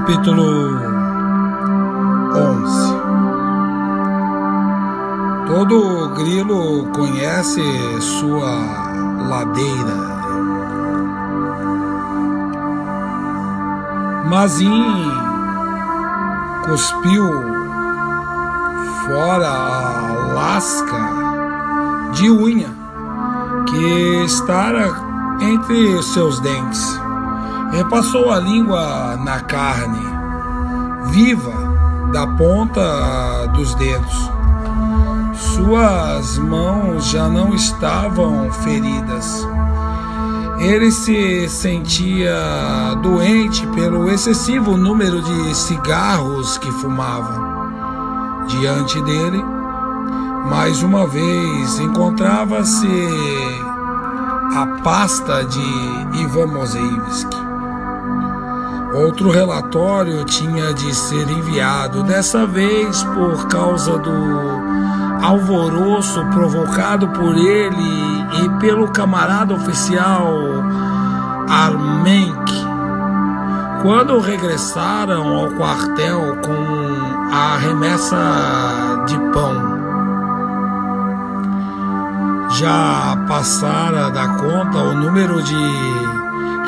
Capítulo 11. Todo grilo conhece sua ladeira. Mazim cuspiu fora a lasca de unha que estara entre seus dentes. Repassou a língua na carne viva da ponta dos dedos. Suas mãos já não estavam feridas. Ele se sentia doente pelo excessivo número de cigarros que fumava. Diante dele, mais uma vez, encontrava-se a pasta de Ivan Mozeevski. Outro relatório tinha de ser enviado, dessa vez por causa do alvoroço provocado por ele e pelo camarada oficial Armenk, quando regressaram ao quartel com a remessa de pão. Já passara da conta o número de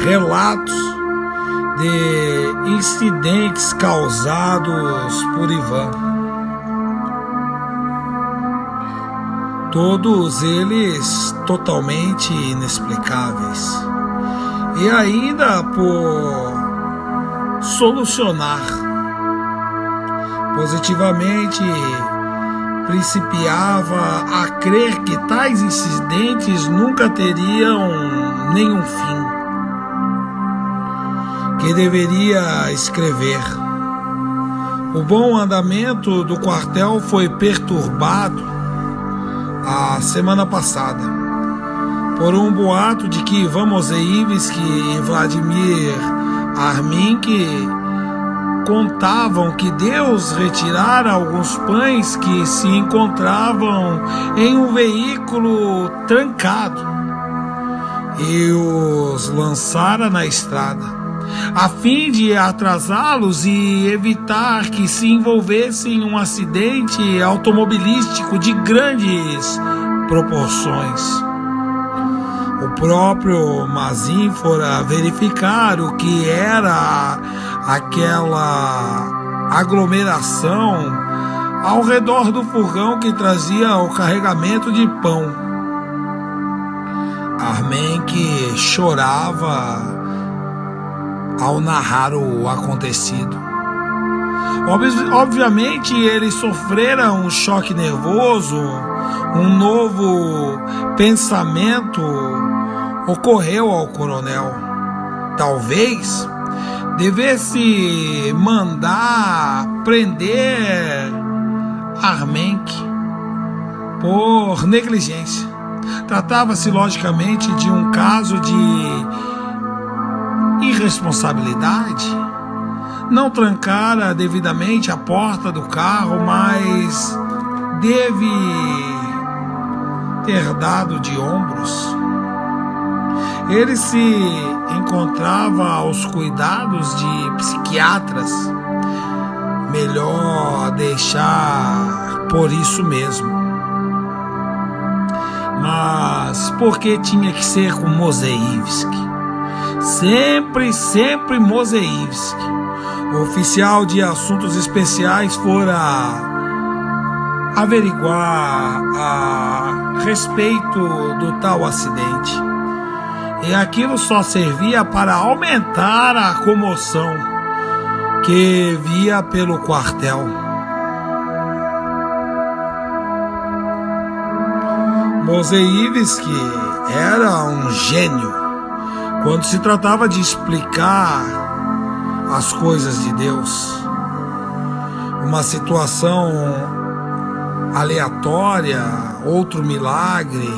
relatos de incidentes causados por Ivan. Todos eles totalmente inexplicáveis. E ainda por solucionar. Positivamente, principiava a crer que tais incidentes nunca teriam nenhum fim. Que deveria escrever. O bom andamento do quartel foi perturbado a semana passada por um boato de que Ivan Mozeevski e Vladimir Armenk contavam que Deus retirara alguns pães que se encontravam em um veículo trancado e os lançara na estrada, a fim de atrasá-los e evitar que se envolvessem em um acidente automobilístico de grandes proporções. O próprio Mazim fora verificar o que era aquela aglomeração ao redor do furgão que trazia o carregamento de pão. Armenk chorava ao narrar o acontecido. Obviamente ele sofrera um choque nervoso, um novo pensamento ocorreu ao coronel. Talvez devesse mandar prender Armenk por negligência. Tratava-se logicamente de um caso de irresponsabilidade. Não trancara devidamente a porta do carro, mas deve ter dado de ombros. Ele se encontrava aos cuidados de psiquiatras. Melhor deixar por isso mesmo. Mas por que tinha que ser com Mozeevski? Sempre Mozeevski. O oficial de assuntos especiais fora averiguar a respeito do tal acidente. E aquilo só servia para aumentar a comoção que via pelo quartel. Mozeevski era um gênio quando se tratava de explicar as coisas de Deus. Uma situação aleatória, outro milagre,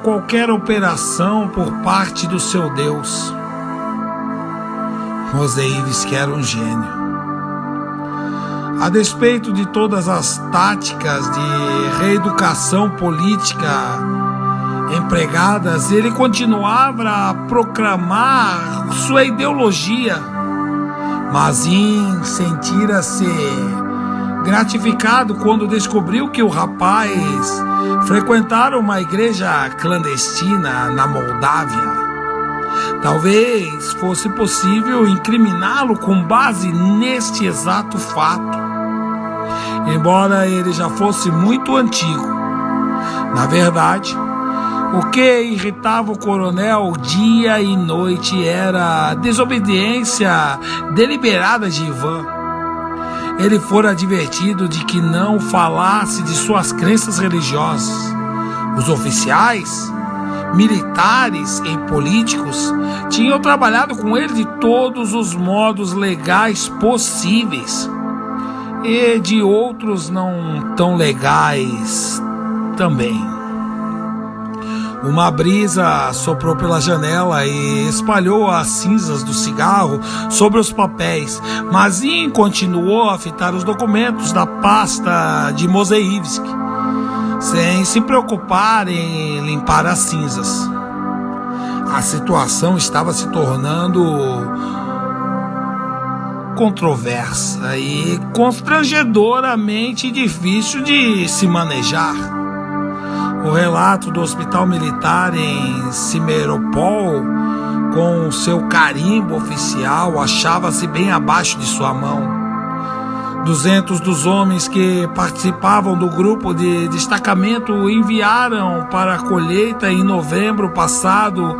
qualquer operação por parte do seu Deus. Mozeevski era um gênio. A despeito de todas as táticas de reeducação política empregadas, ele continuava a proclamar sua ideologia, Mazin sentira-se gratificado quando descobriu que o rapaz frequentara uma igreja clandestina na Moldávia. Talvez fosse possível incriminá-lo com base neste exato fato, embora ele já fosse muito antigo. Na verdade, o que irritava o coronel dia e noite era a desobediência deliberada de Ivan. Ele fora advertido de que não falasse de suas crenças religiosas. Os oficiais, militares e políticos tinham trabalhado com ele de todos os modos legais possíveis, e de outros não tão legais também. Uma brisa soprou pela janela e espalhou as cinzas do cigarro sobre os papéis. Mazin continuou a fitar os documentos da pasta de Mozeivski, sem se preocupar em limpar as cinzas. A situação estava se tornando controversa e constrangedoramente difícil de se manejar. O relato do hospital militar em Simferopol, com seu carimbo oficial, achava-se bem abaixo de sua mão. 200 dos homens que participavam do grupo de destacamento enviaram para a colheita em novembro passado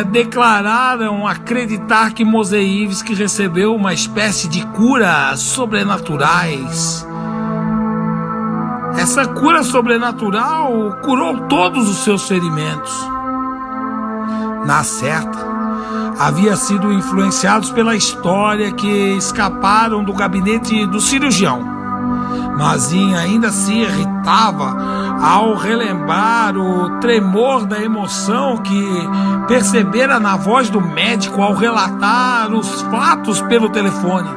declararam acreditar que Mozeivski recebeu uma espécie de curas sobrenaturais. Essa cura sobrenatural curou todos os seus ferimentos. Na certa, havia sido influenciados pela história que escaparam do gabinete do cirurgião. Mazin ainda se irritava ao relembrar o tremor da emoção que percebera na voz do médico ao relatar os fatos pelo telefone.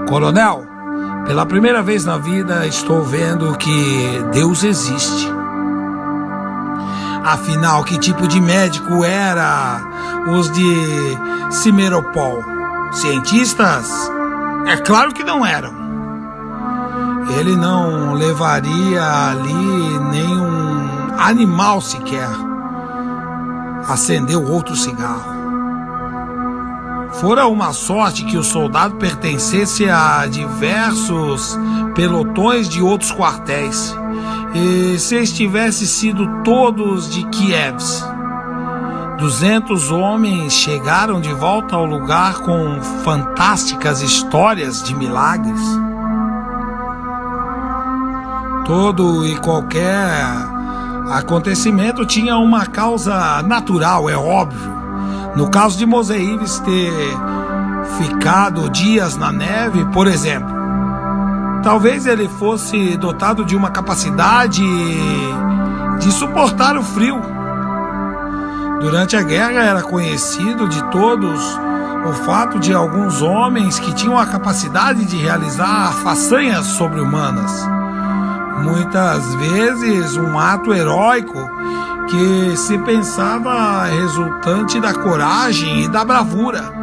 Coronel, pela primeira vez na vida estou vendo que Deus existe. Afinal, que tipo de médico era os de Simferopol? Cientistas? É claro que não eram. Ele não levaria ali nenhum animal sequer. Acendeu outro cigarro. Fora uma sorte que o soldado pertencesse a diversos pelotões de outros quartéis. E se tivesse sido todos de Kiev. 200 homens chegaram de volta ao lugar com fantásticas histórias de milagres. Todo e qualquer acontecimento tinha uma causa natural, é óbvio. No caso de Mozeivski ter ficado dias na neve, por exemplo, talvez ele fosse dotado de uma capacidade de suportar o frio. Durante a guerra era conhecido de todos o fato de alguns homens que tinham a capacidade de realizar façanhas sobre-humanas. Muitas vezes um ato heróico que se pensava resultante da coragem e da bravura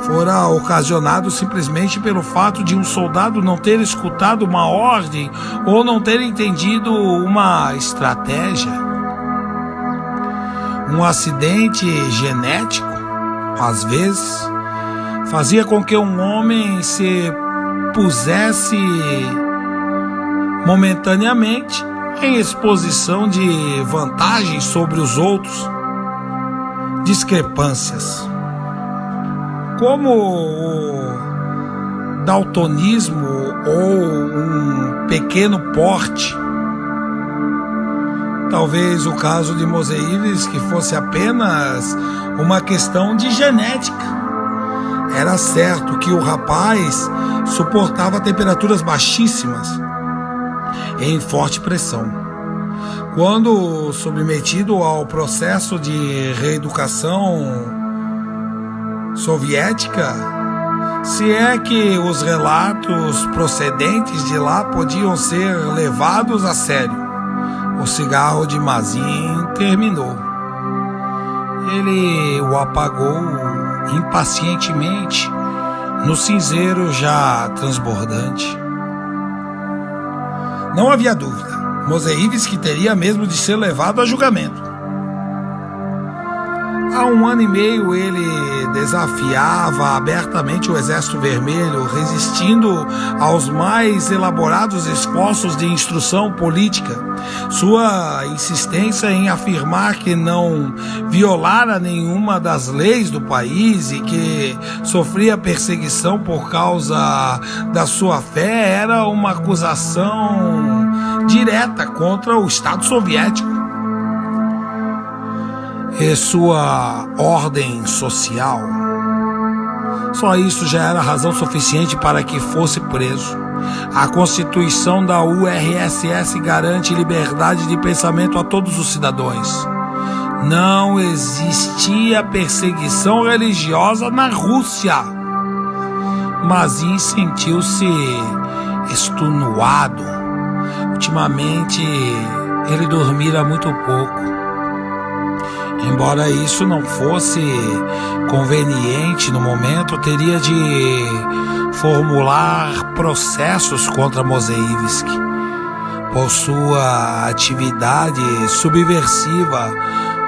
fora ocasionado simplesmente pelo fato de um soldado não ter escutado uma ordem ou não ter entendido uma estratégia. Um acidente genético, às vezes, fazia com que um homem se pusesse momentaneamente em exposição de vantagens sobre os outros. Discrepâncias, como o daltonismo ou um pequeno porte. Talvez o caso de Mozeivski fosse apenas uma questão de genética. Era certo que o rapaz suportava temperaturas baixíssimas em forte pressão. Quando submetido ao processo de reeducação soviética, se é que os relatos procedentes de lá podiam ser levados a sério, o cigarro de Mazin terminou. Ele o apagou impacientemente no cinzeiro já transbordante. Não havia dúvida, Mozeívski teria mesmo de ser levado a julgamento. Há 1 ano e meio ele desafiava abertamente o Exército Vermelho, resistindo aos mais elaborados esforços de instrução política. Sua insistência em afirmar que não violara nenhuma das leis do país e que sofria perseguição por causa da sua fé era uma acusação direta contra o Estado soviético e sua ordem social. Só isso já era razão suficiente para que fosse preso. A Constituição da URSS garante liberdade de pensamento a todos os cidadãos. Não existia perseguição religiosa na Rússia. Mazin sentiu-se extenuado. Ultimamente, ele dormira muito pouco. Embora isso não fosse conveniente no momento, teria de formular processos contra Mozeívski por sua atividade subversiva,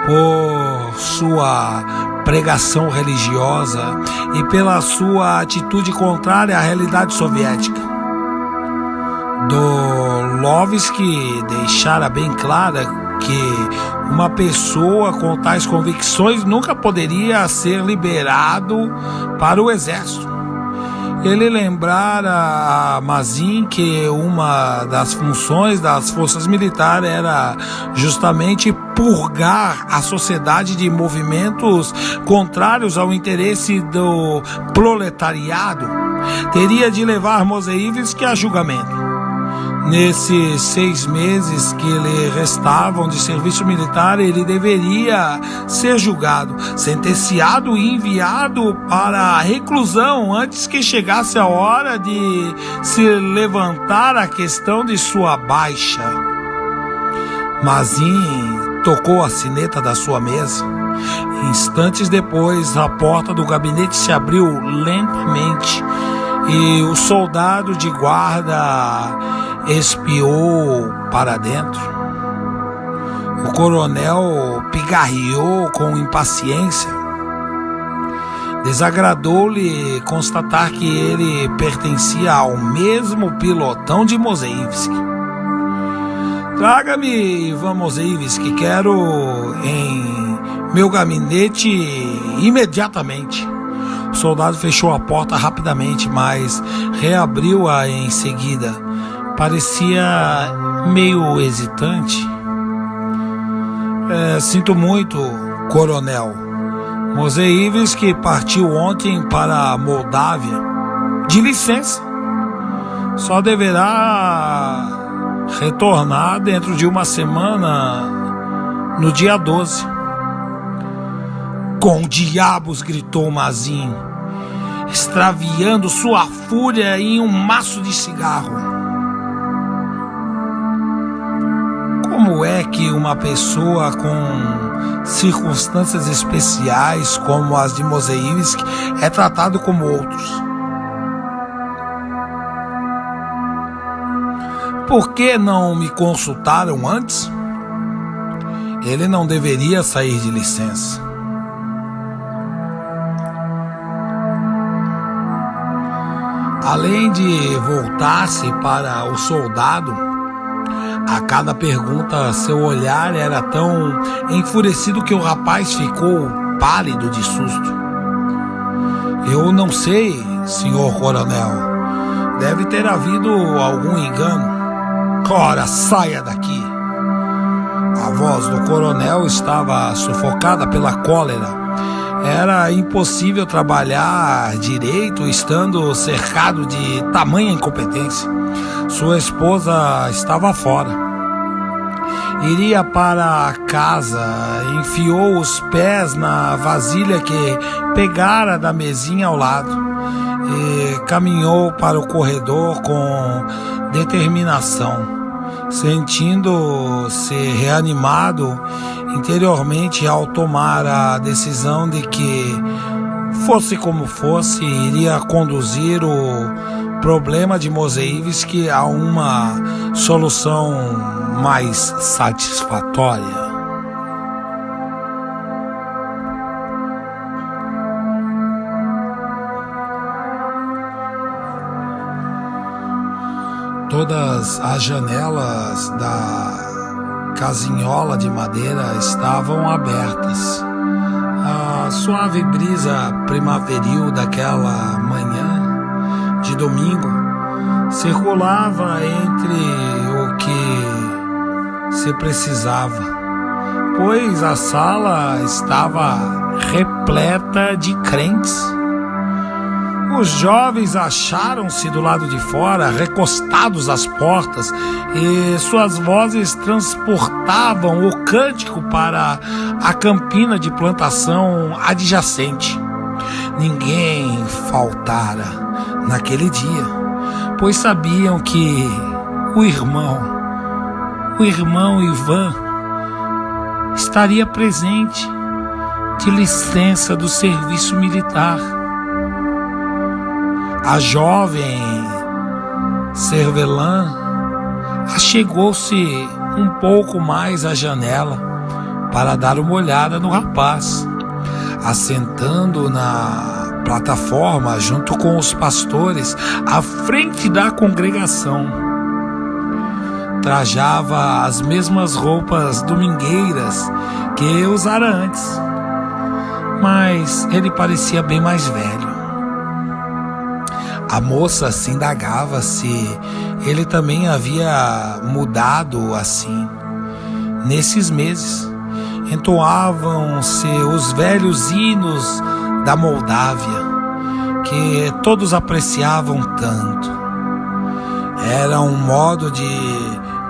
por sua pregação religiosa e pela sua atitude contrária à realidade soviética. Dolovsky deixara bem clara que uma pessoa com tais convicções nunca poderia ser liberado para o exército. Ele lembrara a Mazin que uma das funções das forças militares era justamente purgar a sociedade de movimentos contrários ao interesse do proletariado. Teria de levar Mozeívski a julgamento. Nesses 6 meses que lhe restavam de serviço militar, ele deveria ser julgado, sentenciado e enviado para a reclusão antes que chegasse a hora de se levantar a questão de sua baixa. Mazin tocou a sineta da sua mesa. Instantes depois, a porta do gabinete se abriu lentamente e o soldado de guarda espiou para dentro. O coronel pigarreou com impaciência. Desagradou-lhe constatar que ele pertencia ao mesmo pilotão de Mozeívski. Traga-me Ivan Mozeívski, quero em meu gabinete imediatamente. O soldado fechou a porta rapidamente, mas reabriu-a em seguida. Parecia meio hesitante. Sinto muito, coronel. Mozeívski partiu ontem para a Moldávia. De licença. Só deverá retornar dentro de uma semana, no dia 12. Com diabos, gritou Mazin, extraviando sua fúria em um maço de cigarro. Como é que uma pessoa com circunstâncias especiais como as de Mozeívski é tratado como outros? Por que não me consultaram antes? Ele não deveria sair de licença. Além de voltar-se para o soldado, a cada pergunta, seu olhar era tão enfurecido que o rapaz ficou pálido de susto. Eu não sei, senhor coronel. Deve ter havido algum engano. Ora, saia daqui. A voz do coronel estava sufocada pela cólera. Era impossível trabalhar direito estando cercado de tamanha incompetência. Sua esposa estava fora. Iria para a casa, enfiou os pés na vasilha que pegara da mesinha ao lado e caminhou para o corredor com determinação, sentindo-se reanimado interiormente ao tomar a decisão de que fosse como fosse, iria conduzir o problema de Mosaivisky a uma solução mais satisfatória. Todas as janelas da casinhola de madeira estavam abertas. A suave brisa primaveril daquela manhã de domingo circulava entre o que se precisava, pois a sala estava repleta de crentes. Os jovens acharam-se do lado de fora, recostados às portas, e suas vozes transportavam o cântico para a campina de plantação adjacente. Ninguém faltara naquele dia, pois sabiam que o irmão Ivan estaria presente, de licença do serviço militar. A jovem Cervelin achegou-se um pouco mais à janela para dar uma olhada no rapaz, assentando na plataforma junto com os pastores à frente da congregação. Trajava as mesmas roupas domingueiras que usara antes, mas ele parecia bem mais velho. A moça se indagava se ele também havia mudado assim. Nesses meses, entoavam-se os velhos hinos da Moldávia, que todos apreciavam tanto. Era um modo de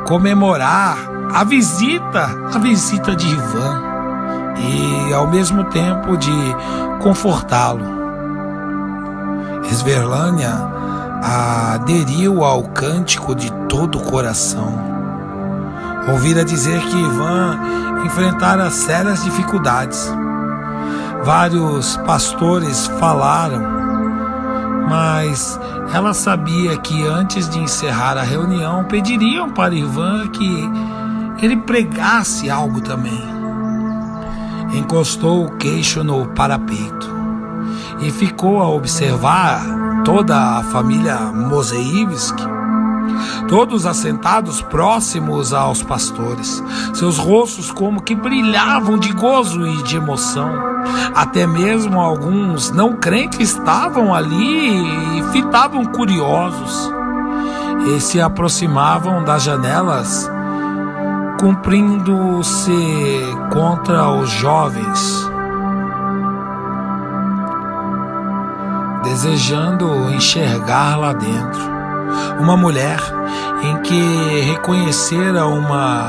comemorar a visita de Ivan e, ao mesmo tempo, de confortá-lo. Sverlania aderiu ao cântico de todo o coração. Ouvira dizer que Ivan enfrentara sérias dificuldades. Vários pastores falaram, mas ela sabia que antes de encerrar a reunião pediriam para Ivan que ele pregasse algo também. Encostou o queixo no parapeito e ficou a observar toda a família Mosaivisky, todos assentados próximos aos pastores, seus rostos como que brilhavam de gozo e de emoção. Até mesmo alguns não crentes estavam ali e fitavam curiosos e se aproximavam das janelas, cumprindo-se contra os jovens, desejando enxergar lá dentro. Uma mulher em que reconhecera uma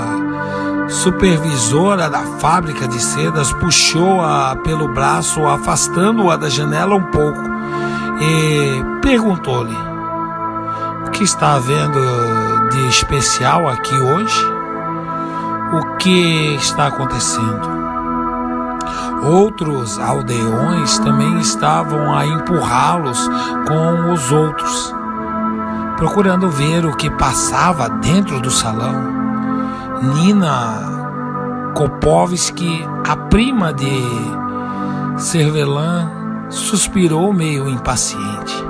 supervisora da fábrica de sedas puxou-a pelo braço, afastando-a da janela um pouco, e perguntou-lhe: o que está havendo de especial aqui hoje? O que está acontecendo? Outros aldeões também estavam a empurrá-los com os outros, procurando ver o que passava dentro do salão. Nina Kopovsky, a prima de Cervelin, suspirou meio impaciente.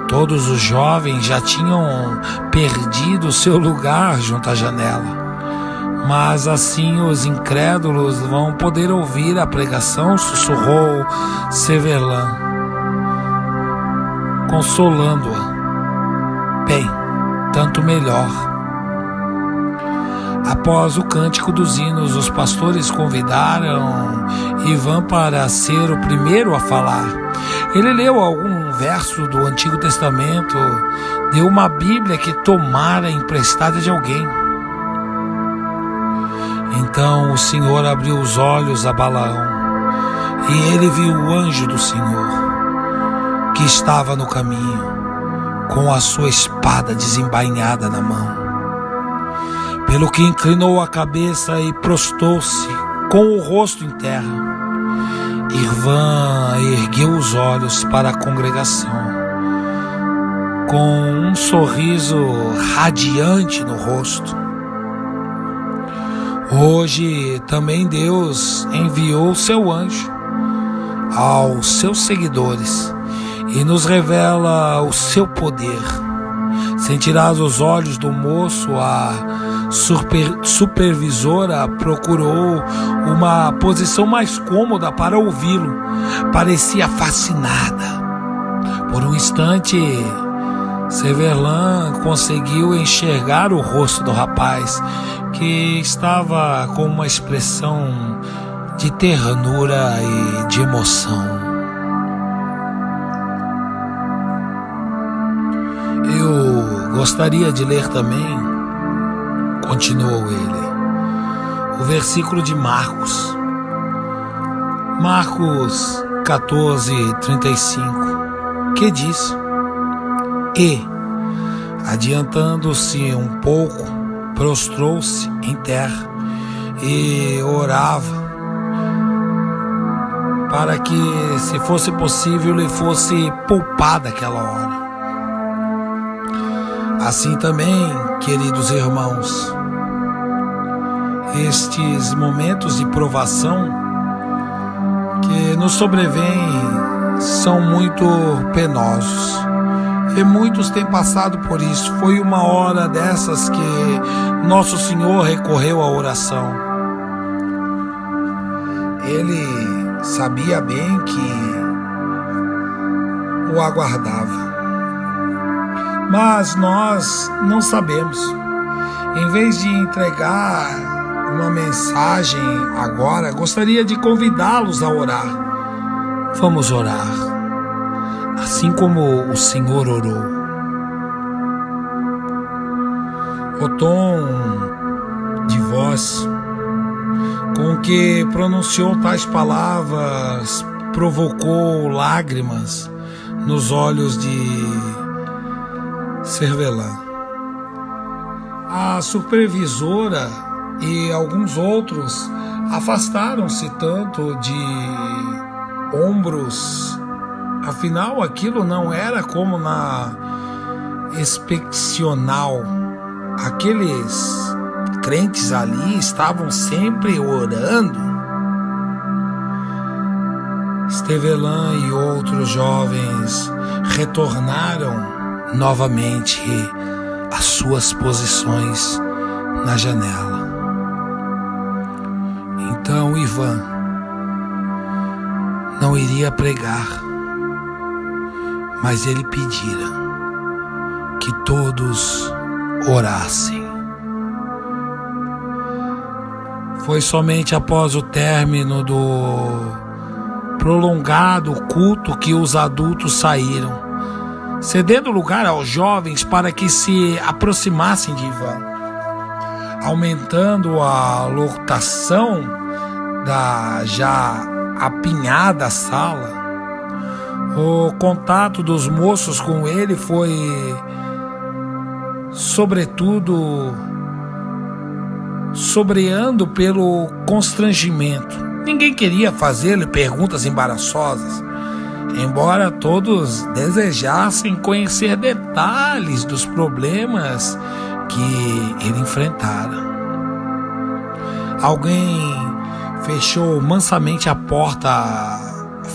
Todos os jovens já tinham perdido seu lugar junto à janela. Mas assim os incrédulos vão poder ouvir a pregação, sussurrou Cervelin, consolando-a. Bem, tanto melhor. Após o cântico dos hinos, os pastores convidaram Ivan para ser o primeiro a falar. Ele leu algum verso do Antigo Testamento, deu uma Bíblia que tomara emprestada de alguém. Então o Senhor abriu os olhos a Balaão, e ele viu o anjo do Senhor, que estava no caminho, com a sua espada desembainhada na mão. Pelo que inclinou a cabeça e prostou-se com o rosto em terra. Irvan ergueu os olhos para a congregação, com um sorriso radiante no rosto. Hoje também Deus enviou seu anjo aos seus seguidores e nos revela o seu poder. Sentirás os olhos do moço, a supervisora procurou uma posição mais cômoda para ouvi-lo. Parecia fascinada. Por um instante, Severlan conseguiu enxergar o rosto do rapaz, que estava com uma expressão de ternura e de emoção. Eu gostaria de ler também, continuou ele, o versículo de Marcos 14:35, que diz: E, adiantando-se um pouco, prostrou-se em terra e orava para que, se fosse possível, lhe fosse poupada aquela hora. Assim também, queridos irmãos, estes momentos de provação que nos sobrevêm são muito penosos. E muitos têm passado por isso. Foi uma hora dessas que Nosso Senhor recorreu à oração. Ele sabia bem que o aguardava. Mas nós não sabemos. Em vez de entregar uma mensagem agora, gostaria de convidá-los a orar. Vamos orar, assim como o Senhor orou. O tom de voz com que pronunciou tais palavras provocou lágrimas nos olhos de Severlan. A supervisora e alguns outros afastaram-se tanto de ombros. Afinal, aquilo não era como na inspeccional. Aqueles crentes ali estavam sempre orando. Severlan e outros jovens retornaram novamente às suas posições na janela. Então Ivan não iria pregar, mas ele pedira que todos orassem. Foi somente após o término do prolongado culto que os adultos saíram, cedendo lugar aos jovens para que se aproximassem de Ivan, aumentando a lotação da já apinhada sala. O contato dos moços com ele foi, sobretudo, sobreando pelo constrangimento. Ninguém queria fazer-lhe perguntas embaraçosas, embora todos desejassem conhecer detalhes dos problemas que ele enfrentara. Alguém fechou mansamente a porta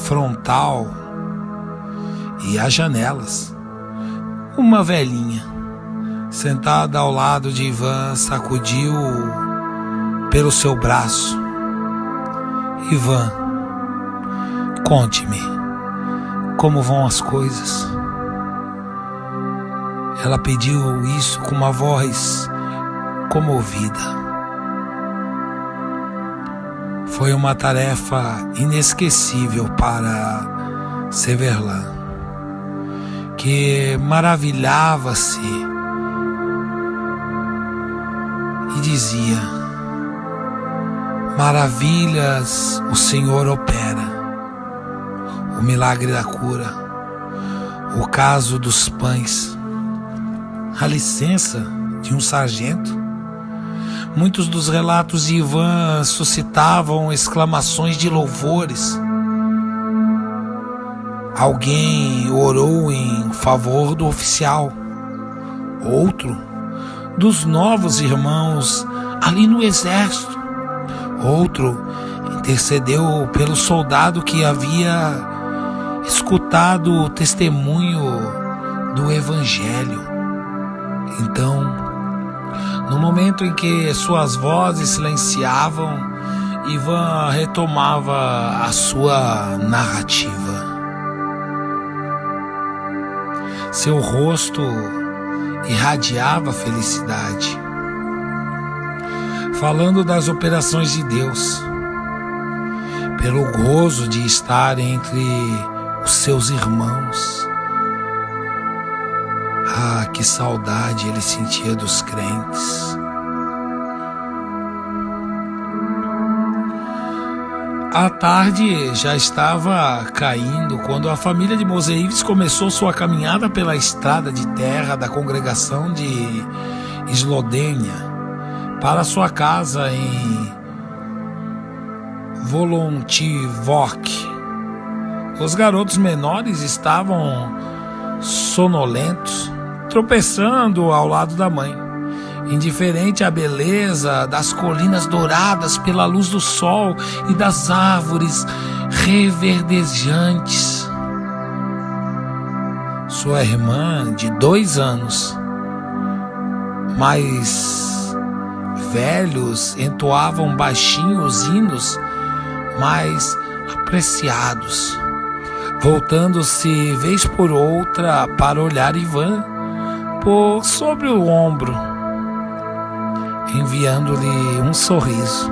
frontal e as janelas. Uma velhinha, sentada ao lado de Ivan, sacudiu pelo seu braço. Ivan, conte-me, como vão as coisas? Ela pediu isso com uma voz comovida. Foi uma tarefa inesquecível para Severlan, que maravilhava-se e dizia: maravilhas o Senhor opera. O milagre da cura, o caso dos pães, a licença de um sargento. Muitos dos relatos de Ivan suscitavam exclamações de louvores. Alguém orou em favor do oficial. Outro dos novos irmãos ali no exército. Outro intercedeu pelo soldado que havia escutado o testemunho do evangelho. Então, no momento em que suas vozes silenciavam, Ivan retomava a sua narrativa. Seu rosto irradiava felicidade, falando das operações de Deus, pelo gozo de estar entre os seus irmãos. Ah, que saudade ele sentia dos crentes. A tarde já estava caindo quando a família de Moseives começou sua caminhada pela estrada de terra da congregação de Slodênia para sua casa em Volontivok. Os garotos menores estavam sonolentos, tropeçando ao lado da mãe, indiferente à beleza das colinas douradas pela luz do sol e das árvores reverdejantes. Sua irmã, de 2 anos, mais velhos, entoavam baixinhos hinos mais apreciados, voltando-se vez por outra para olhar Ivan por sobre o ombro, enviando-lhe um sorriso.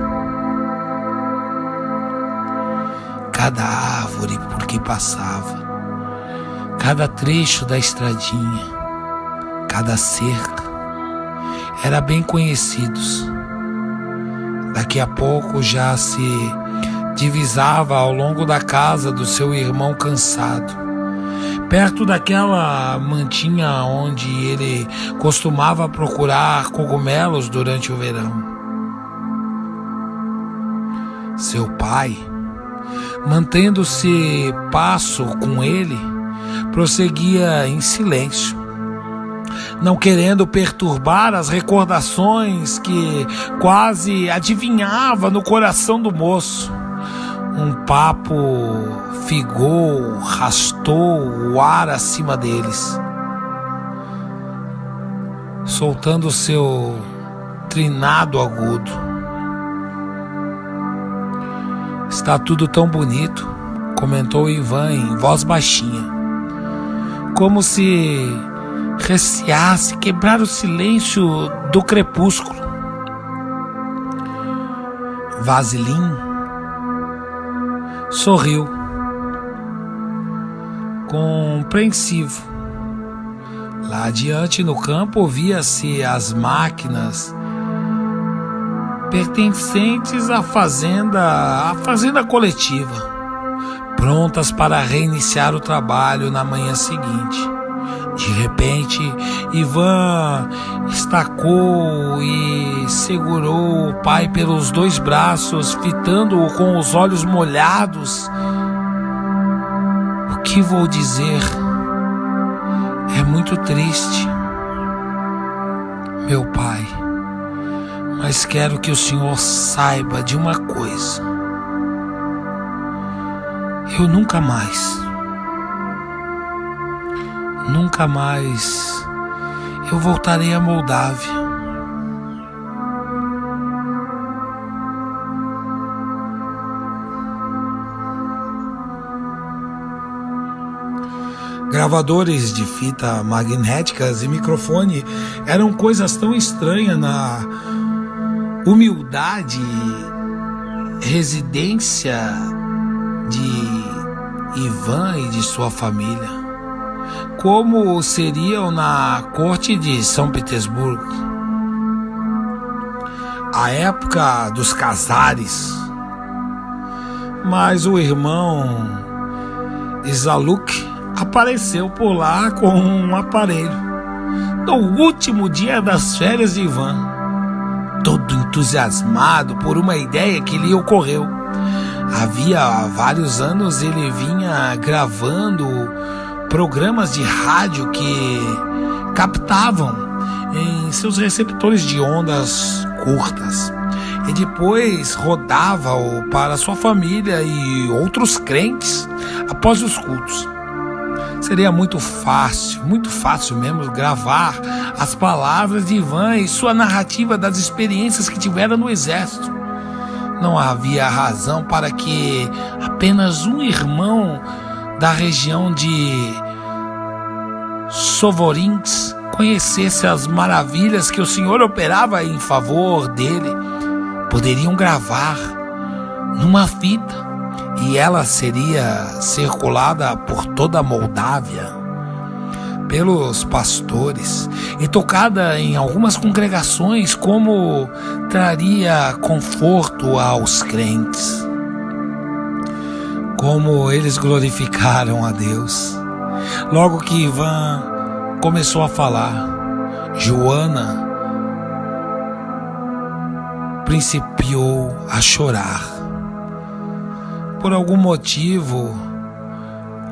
Cada árvore por que passava, cada trecho da estradinha, cada cerca, era bem conhecidos. Daqui a pouco já se divisava ao longo da casa do seu irmão cansado, perto daquela mantinha onde ele costumava procurar cogumelos durante o verão. Seu pai, mantendo-se passo com ele, prosseguia em silêncio, não querendo perturbar as recordações que quase adivinhava no coração do moço. Um papo figou, rastou o ar acima deles, soltando seu trinado agudo. Está tudo tão bonito, comentou Ivan em voz baixinha, como se receasse quebrar o silêncio do crepúsculo. Vasilin sorriu, compreensivo. Lá adiante no campo ouvia-se as máquinas pertencentes à fazenda coletiva, prontas para reiniciar o trabalho na manhã seguinte. De repente, Ivan estacou e segurou o pai pelos 2 braços, fitando-o com os olhos molhados. O que vou dizer? É muito triste, meu pai, mas quero que o senhor saiba de uma coisa. Eu nunca mais eu voltarei à Moldávia. Gravadores de fita magnéticas e microfone eram coisas tão estranhas na humildade residência de Ivan e de sua família, como seriam na corte de São Petersburgo, a época dos casares. Mas o irmão Isaluk apareceu por lá com um aparelho no último dia das férias de Ivan, todo entusiasmado por uma ideia que lhe ocorreu. Havia vários anos ele vinha gravando programas de rádio que captavam em seus receptores de ondas curtas e depois rodava-o para sua família e outros crentes após os cultos. Seria muito fácil mesmo gravar as palavras de Ivan e sua narrativa das experiências que tivera no exército. Não havia razão para que apenas um irmão da região de Sovorins conhecesse as maravilhas que o Senhor operava em favor dele. Poderiam gravar numa fita e ela seria circulada por toda a Moldávia pelos pastores e tocada em algumas congregações, como traria conforto aos crentes. Como eles glorificaram a Deus. Logo que Ivan começou a falar, Joana principiou a chorar. Por algum motivo,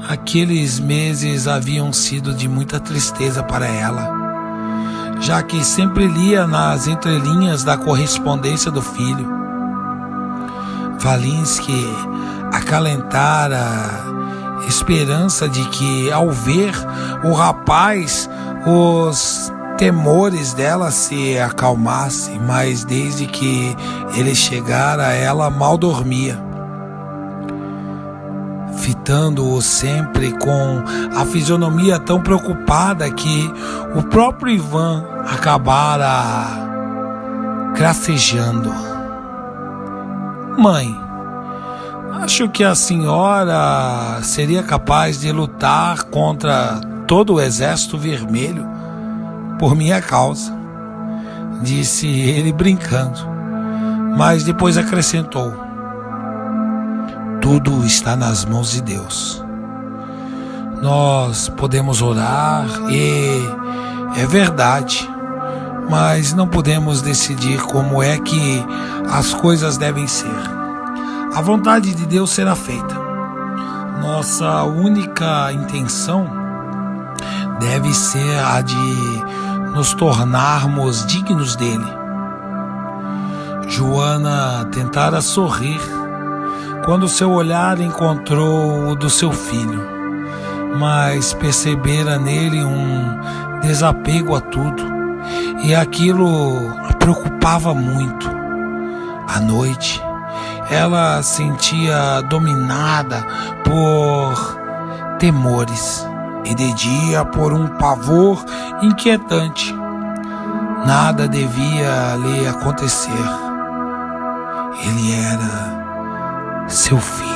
aqueles meses haviam sido de muita tristeza para ela, já que sempre lia nas entrelinhas da correspondência do filho. Valinsky acalentara a esperança de que, ao ver o rapaz, os temores dela se acalmassem, mas desde que ele chegara, ela mal dormia, fitando-o sempre com a fisionomia tão preocupada que o próprio Ivan acabara gracejando. Mãe, acho que a senhora seria capaz de lutar contra todo o exército vermelho por minha causa, disse ele brincando, mas depois acrescentou: tudo está nas mãos de Deus. Nós podemos orar e é verdade, mas não podemos decidir como é que as coisas devem ser. A vontade de Deus será feita. Nossa única intenção deve ser a de nos tornarmos dignos dele. Joana tentara sorrir quando seu olhar encontrou o do seu filho, mas percebera nele um desapego a tudo, e aquilo a preocupava muito. À noite, ela sentia dominada por temores, e de dia por um pavor inquietante. Nada devia lhe acontecer. Ele era seu filho.